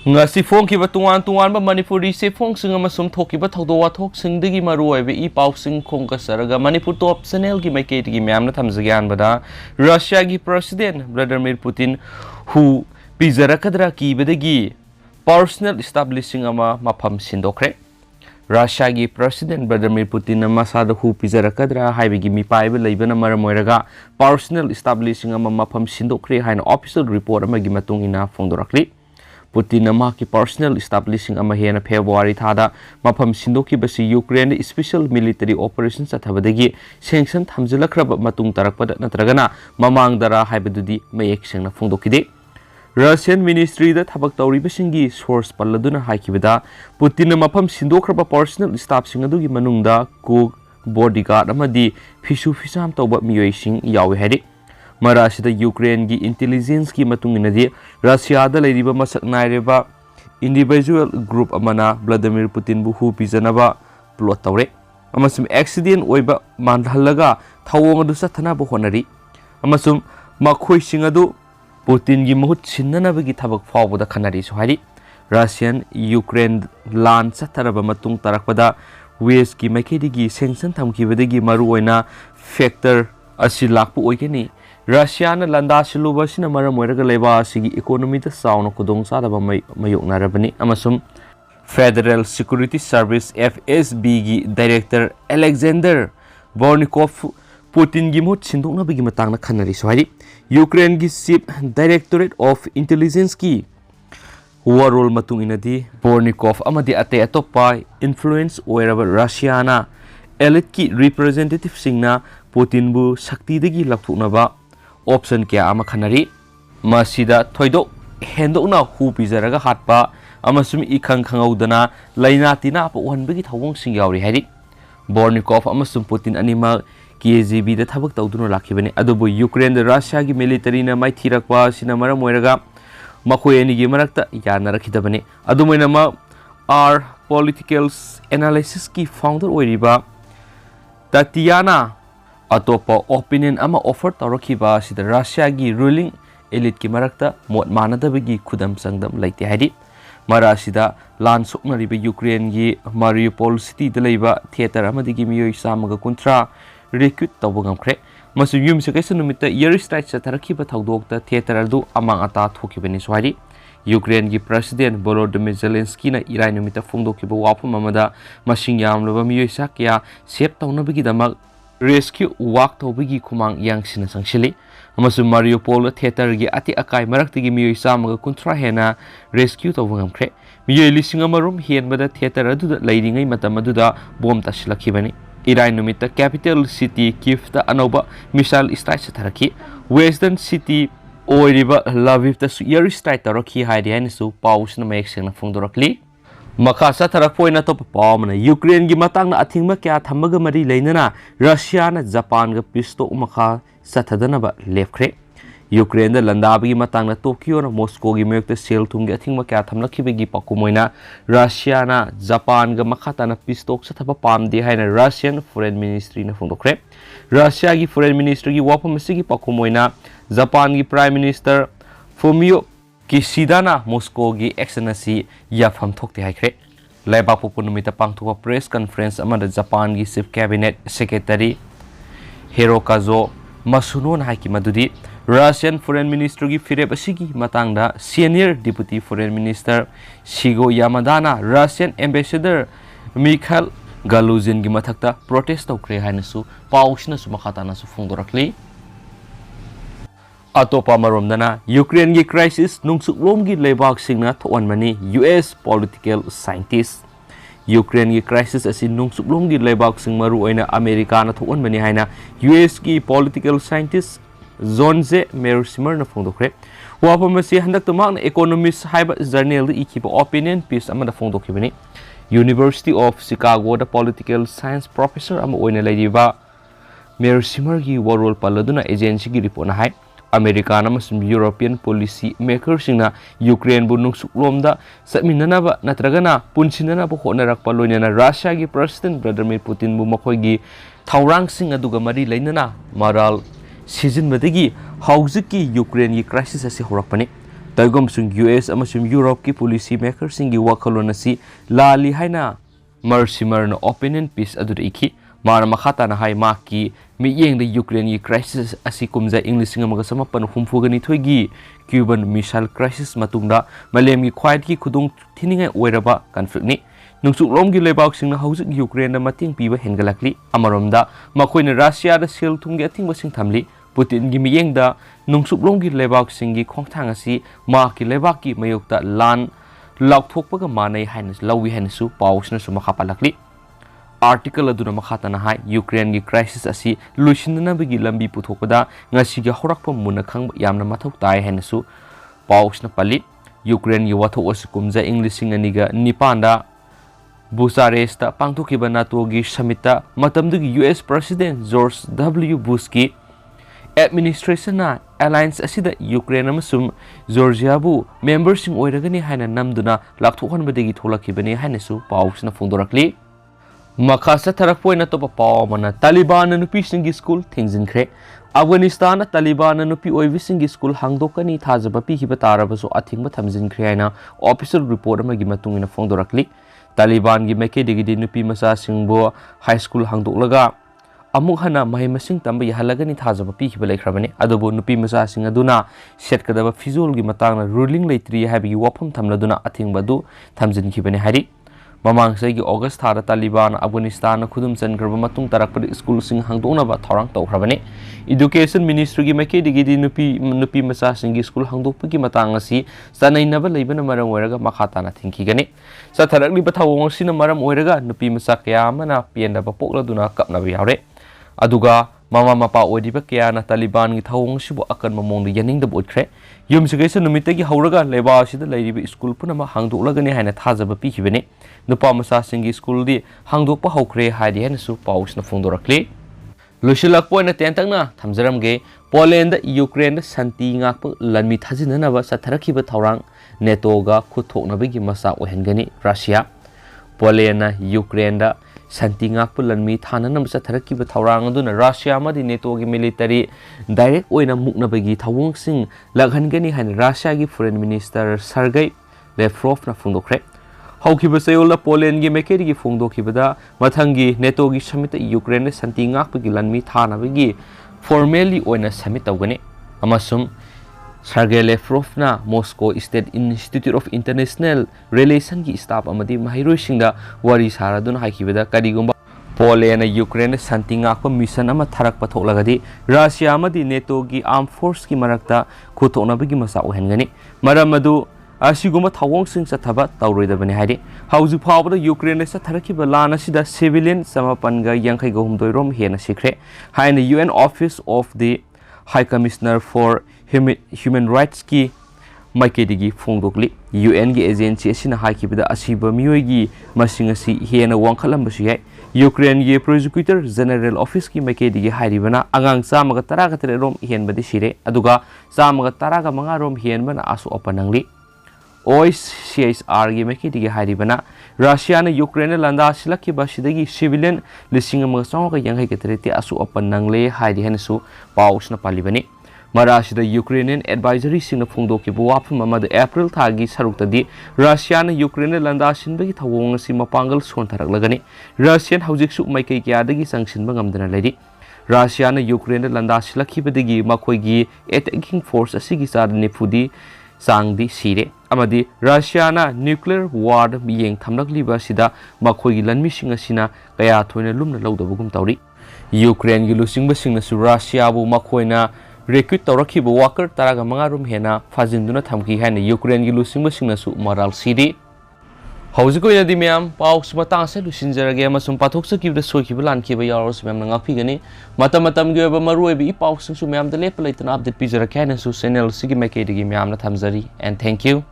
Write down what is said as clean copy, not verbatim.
ngasi phongkiba tungan tungan ba manipuri se phongsinga masum thokiba thawdo wathok singdagi maruoibe I pausing khongka saraga manipur top channel gi maikei gi myamna thamjagyan bada Russia gi president Vladimir Putin Hu pijarak kadara kibadagi personal establishing ama mapham Sindokhre Russia gi president Vladimir Putin masada Hu pijarak kadara haibigi mi paiba leibana maramoiraga personal establishing ama mapham Sindokhre haina official report ama gi matung ina phongdorakli Putin ki personal establishing ama hena February thada mapham sindoki basi Ukraine special military operations athabadagi sanction thamjalakraba matung tarakpada natragana mamang dara haibadudi mayek sengna phongdokide Russian ministry da thabak tawri basingi source palladuna haikibada Putin mapham sindokraba personal staff singadugi manungda cook bodyguard amadi fisu fisam tawba miyoi sing yawi hadi Marasida Ukraine ki intelligence ki matunginadi Russia da leiriba masak naireba individual group amana Vladimir Putin bu hu pijanaba plot tawre amasum accident oiba mandhalaga thawong adu sathana bu honari amasum makhoi singadu Putin gi mahut sinnanaba gi thabak fawboda khanari sohari Russian Ukraine lan satharaba matung tarakpada West ki maikedi gi sanction thamkibadagi maru oina factor asi lakpu oigeni Russia na landa siluba sina mara moiraga leba sigi economy ta sauna kudong sada ba mayok narabani amasum Federal Security Service FSB gi Director Alexander Bornikov Putin gi mut sindokna bigi matang na khanari sohari Ukraine gi Chief Directorate of Intelligence ki warol matung inadi Bornikov amadi ate atopa influence oiraba Russia na elite ki representative singna Putin bu sakti degi lakthukna ba option kya ama khanari masida thoidok hendokna hu pizaraga hatpa amasum ikhang khangaudana laina tina pa wanbagi thawong sing yauri hari Bornikov amasum Putin anima KGB da thabak tawduna lakhibani adubu Ukraine da Russia gi military na mai thirakpa sina mara moiraga makhoi ani gi marakta yana rakhidabani adumoina ma our political analysis ki founder oiriba Tatiana Atopa opinion ama offer tawrakhiba sida Russia gi ruling elite ki marakta mot manadabagi khudam sangdam laite hadi marasida lan soknariba Ukraine gi Mariupol city da leiba theater amadigi miyoi samaga kuntra recruit tawbangamkhre masu yum se kaisa numita year strike sa tarakhiba thawdokta theater adu amang ata thokibani swari Ukraine gi president Volodymyr Zelensky na irai numita phongdokiba wafum amada masing yamlaba miyoi sakya save tawnabagi damak rescue walk tawbigi khumang yangsina sangshili amasu Mariupol theater gi ati akai maraktigi miyoi samaga kuntra hena rescue tawbangamkhre miyoi lishing amarum henbada theater aduda leiringai matam aduda bom tasilakibani irai numita capital city Kiev ta anoba missile strike satharaki western city oiriba Lviv ta air strike tarakhi haidi hanisu pausna mayek sengna phongdorakli Makasa tarakpoina top pawmana Ukraine gi matang na athingma kya thamaga mari leinana Russia na Japan ga pisto umakha sathadana ba lefkhre Ukraine da landabagi matang na Tokyo na Moscow gi mayokta sel thumgi athingma kya thamlakhibegi pakumoina Russia na Japan ga makhata na pisto sathaba pamde haina Russian Foreign Ministry na phongdokhre Russia gi Foreign Ministry gi wapam sigi pakumoina Japan gi Prime Minister Fumio Kisidana Moscow gi action asi yafam thokte haikre laiba pupunumita pangthuwa press conference amada Japan gi chief cabinet secretary Hirokazu Masuno na haiki madudi Russian Foreign Minister gi fireb asigi matangda senior deputy foreign minister Shigo Yamadana Russian ambassador Mikhail Galuzin gi mathakta protest tawkre hainasu pausna su makhatana su phongdorakli Atopa maromdana Ukraine gi crisis nungsuklom gi lebak singna thoanmani US political scientist Ukraine gi crisis asi nungsuklom gi lebak sing maru oina America na thoanmani haina US gi political scientist Zonze Mersimer na phongdokre wapamasi handak tamak na economist haiba journal di ikiba opinion piece amada phongdokibani University of Chicago da political science professor ama oina leidiba Mersimer gi warol paladuna agency gi report na hai American amasum European policy makers singna Ukraine bu nungsuklomda satminanaba natragana punsinanaba honarakpa loinana Russia gi president Vladimir Putin bu makhoi gi thawrang sing aduga mari leinana maral season badagi hauzik ki Ukraine gi crisis asi horakpani ꯇꯩꯒꯨꯝꯁꯨꯡ US ꯑꯃꯁꯨꯡ ꯌꯨꯔꯣꯞꯀꯤ policy ꯃꯦꯀꯔꯁꯤꯡꯒꯤ ꯋꯥꯈꯜꯂꯣꯟ ꯑꯁꯤ ꯂꯥꯜꯂꯤ ꯍꯥꯏꯅ ꯃꯔꯁꯤꯃꯔꯅ opinion piece ꯑꯗꯨꯗ ꯏꯈꯤ ꯃꯥꯅ ꯃꯈꯥ ꯇꯥꯅ ꯍꯥꯏ ꯃꯥꯛꯀꯤ ꯃꯤꯠꯌꯦꯡꯗ ꯌꯨꯀ꯭ꯔꯦꯟꯒꯤ ꯀ꯭ꯔꯥꯏꯁꯤꯁ ꯑꯁꯤ ꯀꯨꯝꯖꯥ ꯏꯪ 1962ꯒꯤ ꯀ꯭ꯌꯨꯕꯟ ꯃꯤꯁꯥꯏꯜ ꯀ꯭ꯔꯥꯏꯁꯤꯁ ꯃꯇꯨꯡꯗ ꯃꯥꯂꯦꯝꯒꯤ ꯈ꯭ꯋꯥꯏꯗꯒꯤ ꯈꯨꯗꯣꯡꯊꯤꯅꯤꯡꯉꯥꯏ ꯑꯣꯏꯔꯕ ꯀꯟꯐ꯭ꯂꯤꯛꯅꯤ ꯅꯣꯡꯆꯨꯞꯂꯣꯝꯒꯤ ꯂꯩꯕꯥꯛꯁꯤꯡꯅ ꯍꯧꯖꯤꯛ ꯌꯨꯀ꯭ꯔꯦꯟꯗ ꯃꯇꯦꯡ ꯄꯤꯕ ꯍꯦꯟꯒꯠꯂꯛꯂꯤ ꯑꯃꯔꯣꯝꯗ ꯃꯈꯣꯏꯅ ꯔꯁꯤꯌꯥꯗ ꯁꯦꯜ ꯊꯨꯝꯒꯤ ꯑꯊꯤꯡꯕꯁꯤꯡ ꯊꯝꯂꯤ ꯄꯨꯇꯤꯟꯒꯤ ꯃꯤꯠꯌꯦꯡꯗ ꯅꯣꯡꯆꯨꯞꯂꯣꯝꯒꯤ ꯂꯩꯕꯥꯛꯁꯤꯡꯒꯤ ꯈꯣꯡꯊꯥꯡ ꯑꯁꯤ ꯃꯍꯥꯛꯀꯤ ꯂꯩꯕꯥꯛꯀꯤ ꯃꯥꯌꯣꯛꯇ ꯂꯥꯟ ꯂꯥꯎꯊꯣꯛꯄꯒ ꯃꯥꯟꯅꯩ ꯍꯥꯏꯅ ꯂꯧꯏ ꯍꯥꯏꯅꯁꯨ ꯄꯥꯎꯁꯤꯅꯁꯨ ꯃꯈꯥ ꯄꯜꯂꯛꯂꯤ आर्टिकल अदुना मखातना हाय यूक्रेन की क्राइसिस असी लुसिननबगी लंबी पुथोकदा ngasiga horakpa muna khang yamna mathau tai hainsu pausna pali Ukraine की वाथो असकुमजा इंग्लिशिंग अनिगा निपांदा बुसारेस्टा पांगथोकिबा नाटो की समिता मतमदुगी US president George W Bush की एडमिनिस्ट्रेशन एलायंस असिदा यूक्रेन अमसुम जॉर्जियाबु मेंबरसिंग ओइरगनी हाइना नमदुना लाक्थोखनबदगी थोलखिबनी हाइनसु पाउसना फोंदोरकली मखासा थरकपोइना तो पावमना तालिबान नुपीसिंगी स्कूल थिंजिनख्रे अफगानिस्तान तालिबान नुपी ओइबिसिंगी स्कूल हांगदोकनी थाजबा पिखिबा तारबसु अथिंगबा थमजिनख्रे हाइना ऑफिशियल रिपोर्ट अमगी मतुंगिना फोंदोरकली तालिबान की मैकेदिगी नुपी मसासिंगबो हाई स्कूल हांगदोकलगा अमुक हना महै मसिंग तंबा यहलगनी थाजबा पिखिबा लेख्रबने अदुबो नुपी मसासिंग अदुना सेटकदबा फिजुलगी मतांगना रूलिंग लेत्रि हाबिगी वाफम थमलदुना अथिंगबदु थमजिनखिबने हारि ममांगसैगी ऑगस्ट थारा तालिबान अफगानिस्तान खुदुम चनग्रब मतुंग तरकपद स्कूल सिंग हांगदोनबा थौरांग तौख्रबने एजुकेशन मिनिस्ट्री की मैकेदिगी नुपी मचासिंगी स्कूल हांगदोकपगी मतांग असि चनैनब लेबन मरम ओइरगा मखाताना थिंखिगने सथरकलिबा थौवंग सिना मरम ओइरगा नुपी मचा कया अमना पेनदबा पोक्लदुना कपनबा यावरे अदुगा ममा मपा ओइदिबा कयाना तालिबान की थौवंग सिबु अकन ममोंग यनिंगदब ओइख्रे युमसिगैसे नुमितगी हौरगा लेबा असिदा लैरिबा स्कूल पुनमा हांगदोकलगने हाइना थाजबा पिखिबने नुपा मचासिंगी स्कूल दी हांगदोकपा हौख्रे हाइदि हाइनसु पाउसना फोंदोरकली लुसिलकपोइना तेंतकना थमजरमगे पोलैंड यूक्रेन शांति ngaकप लनमी थाजिननबा सथरखिबा थौरांग नेटोगा खुथोकनबगी मसा ओहनगनी रशिया पोलैंड यूक्रेन दा शांति ngaकप लनमी थाननम सथरखिबा थौरांग अदुना रशिया मदि नेटोगी मिलिटरी डायरेक्ट ओइना मुकनबगी थौवंगसिंग लघनगनी हाइन रशिया की फॉरेन मिनिस्टर सर्गेई लेफ्रोवना फोंदोखरे हौखिबा चयोल पोलैंड की मैकेदिगी फोंदोखिबदा मथंगी नेटो की समिट यूक्रेन शांति ngaकपगी लनमी थानबगी फॉर्मली ओइना समिट तौगने अमसुम सर्गेई लेफ्रोवना Moscow State Institute of International Relation की स्टाफ अमदी महिरोइसिंगदा वारी सारादुना हाइखिबदा करिगुंबा पोलैंड यूक्रेन शांति ngaकप मिशन अमा थरक पथोकलगदी रशिया अमदी नेटो की आर्म फोर्स की मरक्ता खुथोकनबगी मसा ओहनगनी मरम अदु असिगुम्बा थौवंगसिंग चथबा तौरोइदबने हाइदि हौजि फावबदा यूक्रेन चथरखिबा लान असिदा सिविलियन समापनगा यांखैगा हुमदोइरोम हेना सिख्रे हाइना UN office of the High Commissioner for Human Rights की माइकेदिगी फोंदोकली यूएन की एजेंसी असिना हाइखिबदा असिबा मियोइगी मसिंग असि हेना वांखलंबसु याय यूक्रेन की प्रोसिक्यूटर जनरल ऑफिस की मैकेदिगी हाइरिबना आगांग चामगा तरागा तरेरोम हेनबदि सिरे अदुगा चामगा तरागा मंगा रोम हेनबना आसु अपनंगली OCHR की मैकेदिगी हाइरिबना रशिया ने यूक्रेन लंदा सिलखिबा सिदगी सिविलियन लिसिंग अमगा चांगा यांगै गतरेति आसु अपनंगले हाइदि हेनसु पाउसना पालिबनी मरासिदा यूक्रेनियन एडवाइजरी सिंग फोंदोकिबु वाफम अमद अप्रैल थागी सरुक्तदी रशिया ने यूक्रेन लंदा सिनबगी थवंग असि मपांगल सोनथरकलगनी रशियन हौजिकसु मैकै क्यादगी संगसिनबा ngamdana लेदि रशिया ने यूक्रेन लंदा सिलखिबदगी मखोइगी अटैकिंग फोर्स असिगी चाद निफुदी सांगदी सिरे अमदी रशियाना न्यूक्लियर वार मियेंग थमलकलिबा सिदा मखोइगी लनमिसिंग असिना कया थोइना लुमना लौदबगुम तौरी यूक्रेन की लुसिंगबसिंगनसु रशियाबु मखोइना रिक्रूट तौरखिबा वाकर तरागा मंगारुम हेना फाजिंदुना थमखि हाइना यूक्रेन की लुसिंगबसिंगनसु मराल सिरि हौजिको यदि म्याम पाउस मतांसे लुसिंजरगे अमसुम पाथोकसकिबदा सोइखिबा लानखिबा यावरस म्याम ngaphigani मतम मतमगे ओबा मरुइबि पाउससु म्याम द लेप लेतना अपडेट पिजरखे हाइनासु चैनल सिगी मैकेदिगी म्यामना थमजरी एंड थैंक यू